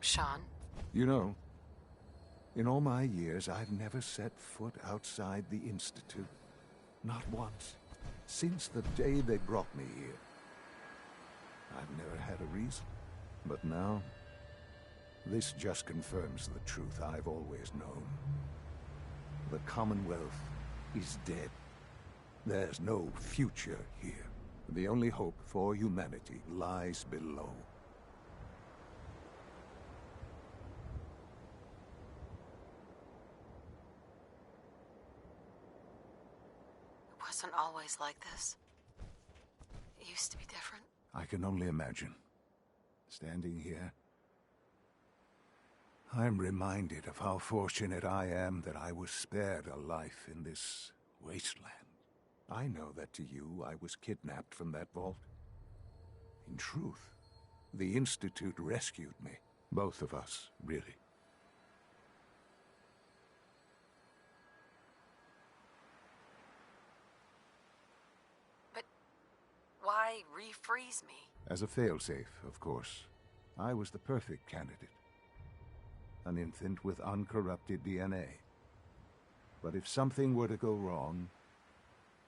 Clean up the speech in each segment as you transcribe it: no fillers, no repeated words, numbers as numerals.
Sean. You know, in all my years, I've never set foot outside the Institute. Not once. Since the day they brought me here. I've never had a reason. But now, this just confirms the truth I've always known. The Commonwealth is dead. There's no future here. The only hope for humanity lies below. It wasn't always like this. It used to be different. I can only imagine. Standing here, I'm reminded of how fortunate I am that I was spared a life in this wasteland. I know that to you, I was kidnapped from that vault. In truth, the Institute rescued me. Both of us, really. But why refreeze me? As a failsafe, of course. I was the perfect candidate. An infant with uncorrupted DNA. But if something were to go wrong,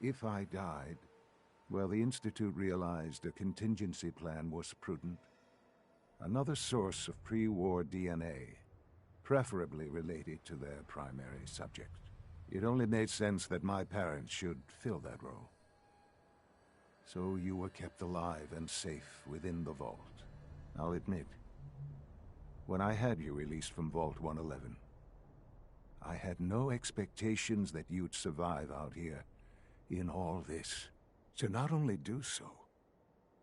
if I died, well, the Institute realized a contingency plan was prudent. Another source of pre-war DNA, preferably related to their primary subject. It only made sense that my parents should fill that role. So you were kept alive and safe within the vault. I'll admit, when I had you released from Vault 111, I had no expectations that you'd survive out here in all this. To not only do so,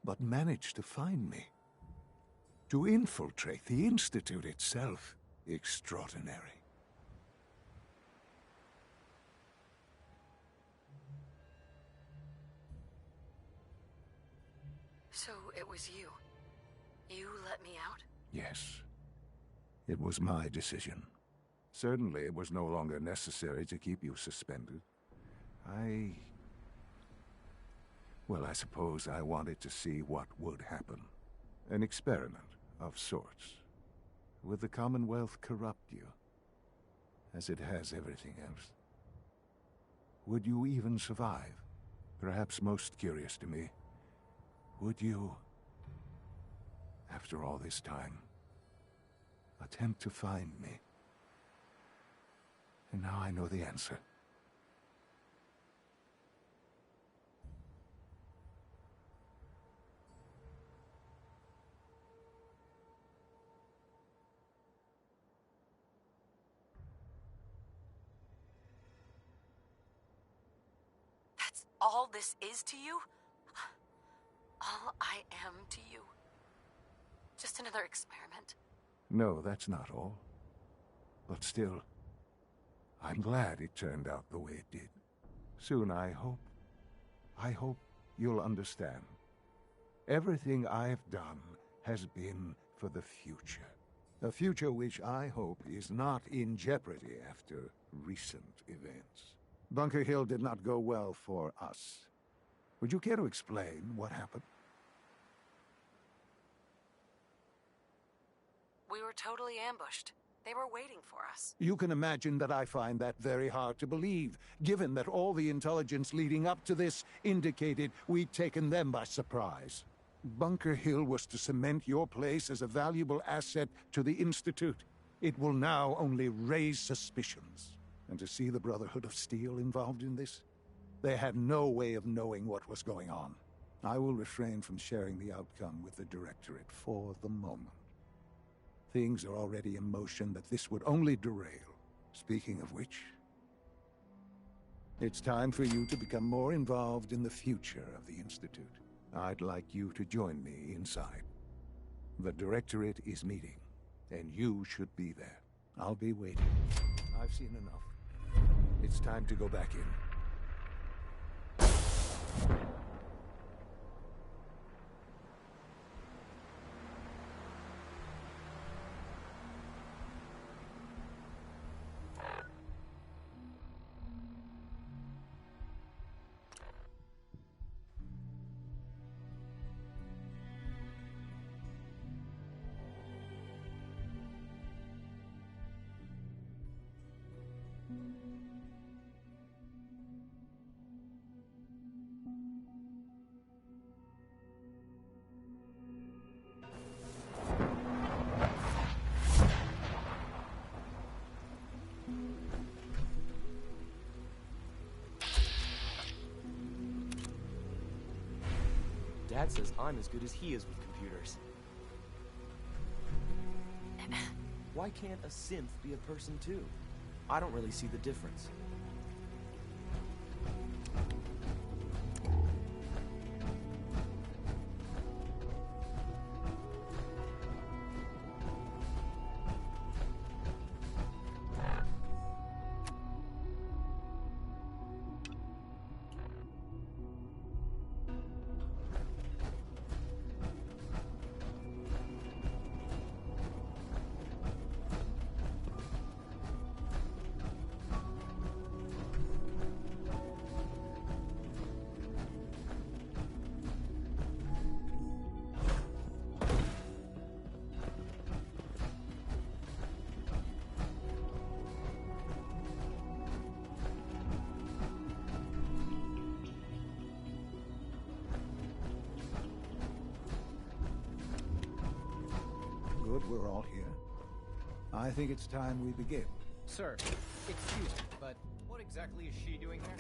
but manage to find me. To infiltrate the Institute itself. Extraordinary. So it was you. You let me out? Yes. It was my decision. Certainly it was no longer necessary to keep you suspended. Well, I suppose I wanted to see what would happen. An experiment of sorts. Would the Commonwealth corrupt you? As it has everything else? Would you even survive? Perhaps most curious to me, would you, after all this time, attempt to find me? And now I know the answer. That's all this is to you? All I am to you? Just another experiment? No, that's not all. But still, I'm glad it turned out the way it did. Soon, I hope you'll understand. Everything I've done has been for the future. A future which I hope is not in jeopardy after recent events. Bunker Hill did not go well for us. Would you care to explain what happened? We were totally ambushed. They were waiting for us. You can imagine that I find that very hard to believe, given that all the intelligence leading up to this indicated we'd taken them by surprise. Bunker Hill was to cement your place as a valuable asset to the Institute. It will now only raise suspicions. And to see the Brotherhood of Steel involved in this? They had no way of knowing what was going on. I will refrain from sharing the outcome with the Directorate for the moment. Things are already in motion that this would only derail. Speaking of which, it's time for you to become more involved in the future of the Institute. I'd like you to join me inside. The Directorate is meeting, and you should be there. I'll be waiting. I've seen enough. It's time to go back in. Dad says I'm as good as he is with computers. Why can't a synth be a person too? I don't really see the difference. Good, we're all here. I think it's time we begin. Sir, excuse me, but what exactly is she doing here?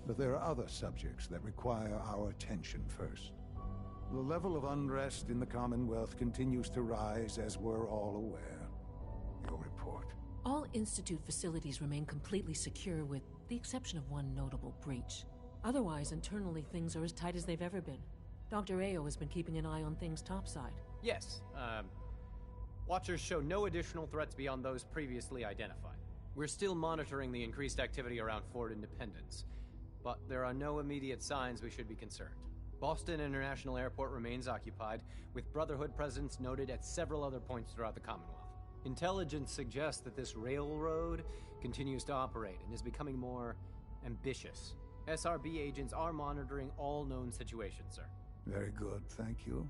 But there are other subjects that require our attention first. The level of unrest in the Commonwealth continues to rise, as we're all aware. Your report. All Institute facilities remain completely secure with the exception of one notable breach. Otherwise, internally, things are as tight as they've ever been. Dr. Ayo has been keeping an eye on things topside. Yes, Watchers show no additional threats beyond those previously identified. We're still monitoring the increased activity around Fort Independence, but there are no immediate signs we should be concerned. Boston International Airport remains occupied, with Brotherhood presence noted at several other points throughout the Commonwealth. Intelligence suggests that this railroad continues to operate and is becoming more ambitious. SRB agents are monitoring all known situations, sir. Very good, thank you.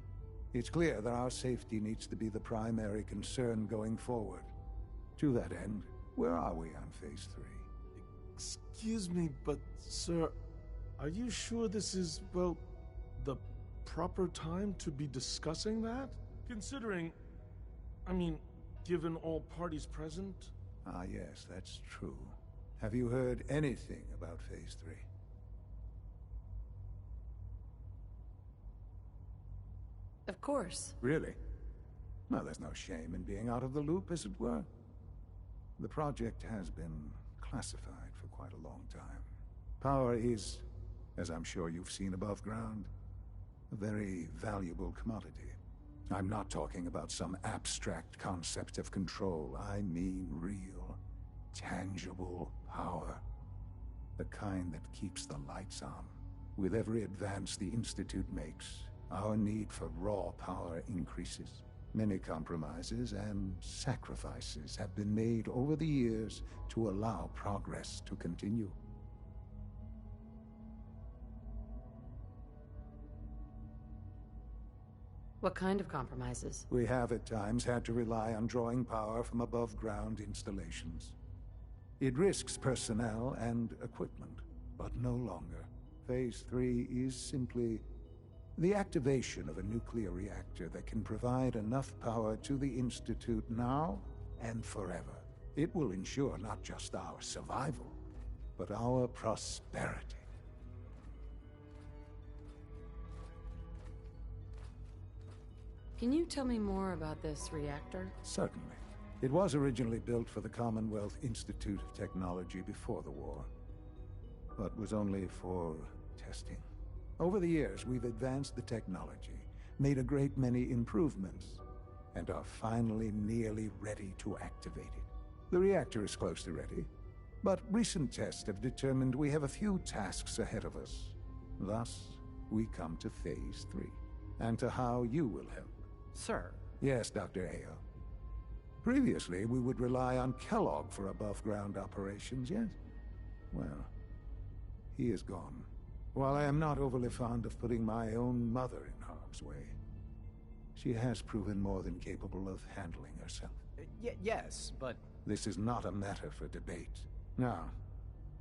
It's clear that our safety needs to be the primary concern going forward. To that end, where are we on Phase 3? Excuse me, but sir, are you sure this is, well, the proper time to be discussing that? Considering, given all parties present? Ah, yes, that's true. Have you heard anything about Phase 3? Of course. Really? Well, there's no shame in being out of the loop, as it were. The project has been classified for quite a long time. Power is, as I'm sure you've seen above ground, a very valuable commodity. I'm not talking about some abstract concept of control. I mean real, tangible power. The kind that keeps the lights on. With every advance the Institute makes, our need for raw power increases. Many compromises and sacrifices have been made over the years to allow progress to continue. What kind of compromises? We have at times had to rely on drawing power from above-ground installations. It risks personnel and equipment, but no longer. Phase 3 is simply the activation of a nuclear reactor that can provide enough power to the Institute now and forever. It will ensure not just our survival, but our prosperity. Can you tell me more about this reactor? Certainly. It was originally built for the Commonwealth Institute of Technology before the war, but was only for testing. Over the years, we've advanced the technology, made a great many improvements, and are finally nearly ready to activate it. The reactor is close to ready, but recent tests have determined we have a few tasks ahead of us. Thus, we come to Phase 3, and to how you will help. Sir. Yes, Dr. Ayo. Previously, we would rely on Kellogg for above-ground operations, yes? Well, he is gone. While I am not overly fond of putting my own mother in harm's way, she has proven more than capable of handling herself. Yes, but... This is not a matter for debate. Now,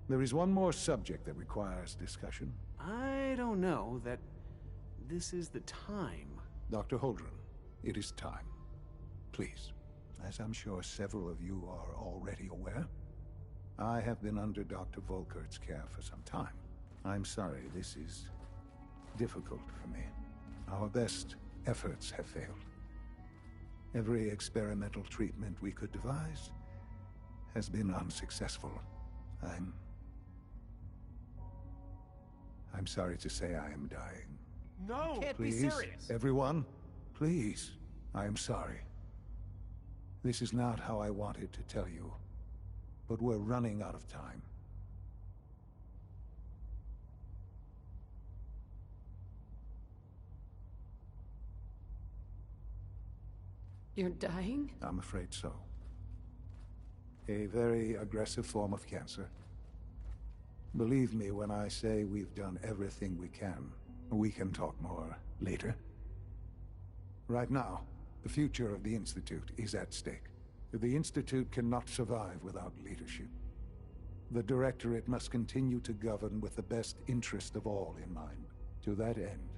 there is one more subject that requires discussion. I don't know that this is the time. Dr. Holdren, it is time. Please, as I'm sure several of you are already aware, I have been under Dr. Volkert's care for some time. I'm sorry, this is difficult for me. Our best efforts have failed. Every experimental treatment we could devise has been unsuccessful. I'm sorry to say I am dying. No! Can't Please, be serious. everyone, please. I am sorry. This is not how I wanted to tell you, but we're running out of time. You're dying? I'm afraid so. A very aggressive form of cancer. Believe me when I say we've done everything we can. We can talk more later. Right now, the future of the Institute is at stake. The Institute cannot survive without leadership. The Directorate must continue to govern with the best interest of all in mind. To that end,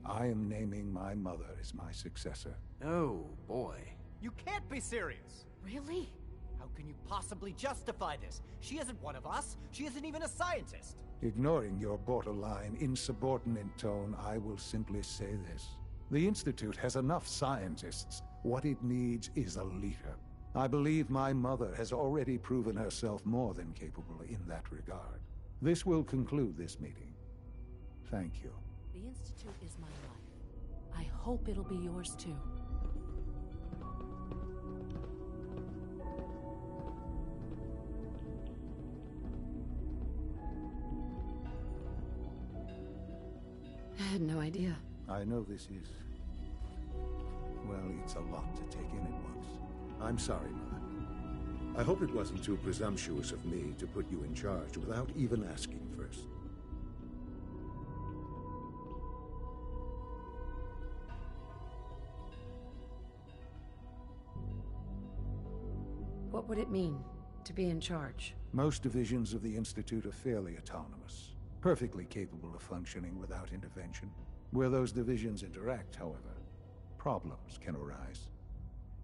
I am naming my mother as my successor. Oh, boy. You can't be serious! Really? How can you possibly justify this? She isn't one of us. She isn't even a scientist. Ignoring your borderline, insubordinate tone, I will simply say this. The Institute has enough scientists. What it needs is a leader. I believe my mother has already proven herself more than capable in that regard. This will conclude this meeting. Thank you. The Institute is my life. I hope it'll be yours too. I had no idea. I know this is... well, it's a lot to take in at once. I'm sorry, Mother. I hope it wasn't too presumptuous of me to put you in charge without even asking first. What would it mean to be in charge? Most divisions of the Institute are fairly autonomous, perfectly capable of functioning without intervention. Where those divisions interact, however, problems can arise.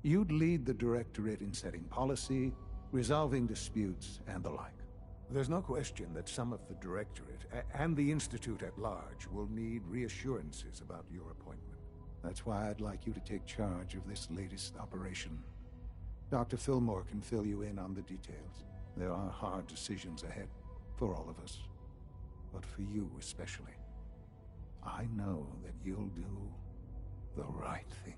You'd lead the Directorate in setting policy, resolving disputes, and the like. There's no question that some of the Directorate, and the Institute at large, will need reassurances about your appointment. That's why I'd like you to take charge of this latest operation. Dr. Fillmore can fill you in on the details. There are hard decisions ahead, for all of us. But for you especially. I know that you'll do the right thing.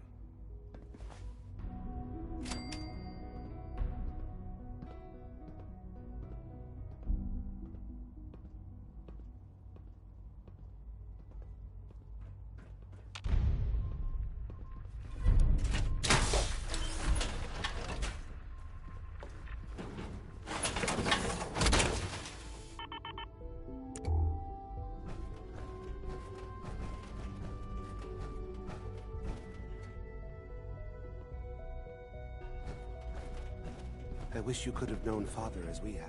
I wish you could have known Father as we have.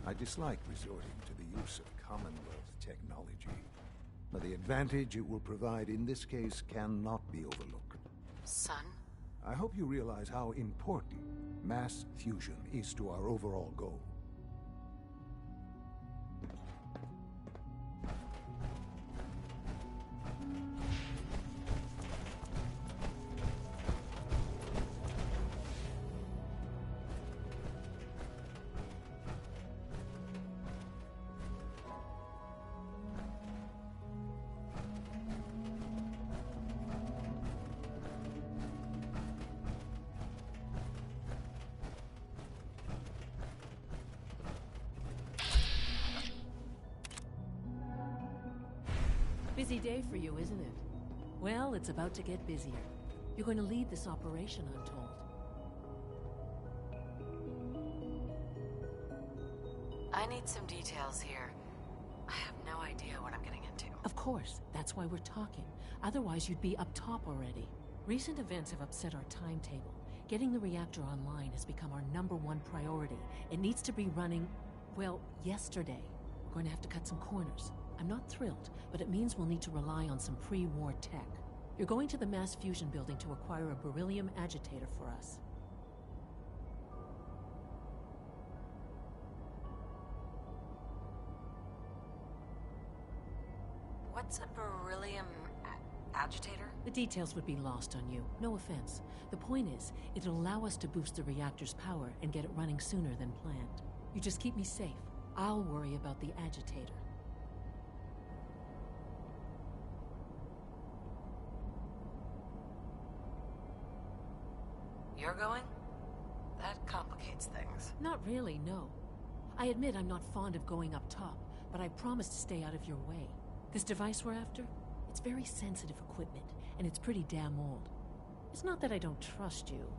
I dislike resorting to the use of Commonwealth technology, but the advantage it will provide in this case cannot be overlooked. Son? I hope you realize how important mass fusion is to our overall goal. Busy day for you, isn't it? Well, it's about to get busier. You're going to lead this operation, I'm told. I need some details here. I have no idea what I'm getting into. Of course, that's why we're talking. Otherwise, you'd be up top already. Recent events have upset our timetable. Getting the reactor online has become our #1 priority. It needs to be running, well, yesterday. We're going to have to cut some corners. I'm not thrilled, but it means we'll need to rely on some pre-war tech. You're going to the mass fusion building to acquire a beryllium agitator for us. What's a beryllium agitator? The details would be lost on you. No offense. The point is, it'll allow us to boost the reactor's power and get it running sooner than planned. You just keep me safe. I'll worry about the agitator. You're going? That complicates things. Not really, no. I admit I'm not fond of going up top, but I promise to stay out of your way. This device we're after? It's very sensitive equipment, and it's pretty damn old. It's not that I don't trust you.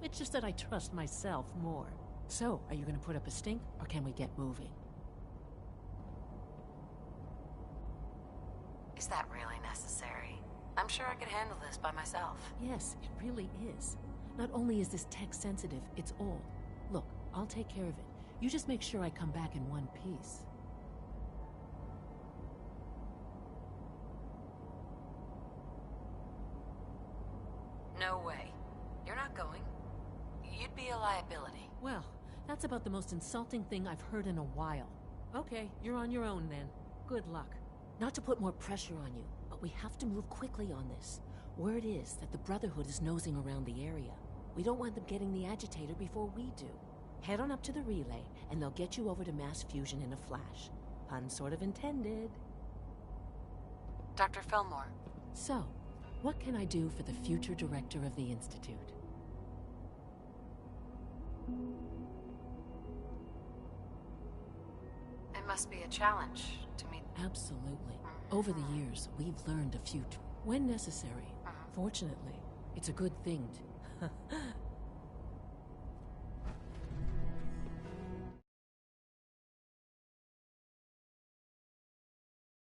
It's just that I trust myself more. So, are you gonna put up a stink, or can we get moving? Is that really necessary? I'm sure I could handle this by myself. Yes, it really is. Not only is this tech sensitive, it's old. Look, I'll take care of it. You just make sure I come back in one piece. No way. You're not going. You'd be a liability. Well, that's about the most insulting thing I've heard in a while. Okay, you're on your own then. Good luck. Not to put more pressure on you, but we have to move quickly on this. Word is that the Brotherhood is nosing around the area. We don't want them getting the agitator before we do. Head on up to the relay, and they'll get you over to mass fusion in a flash. Pun sort of intended. Dr. Fillmore. So, what can I do for the future director of the Institute? It must be a challenge to meet. Absolutely. Over the years, we've learned a few when necessary. Fortunately, it's a good thing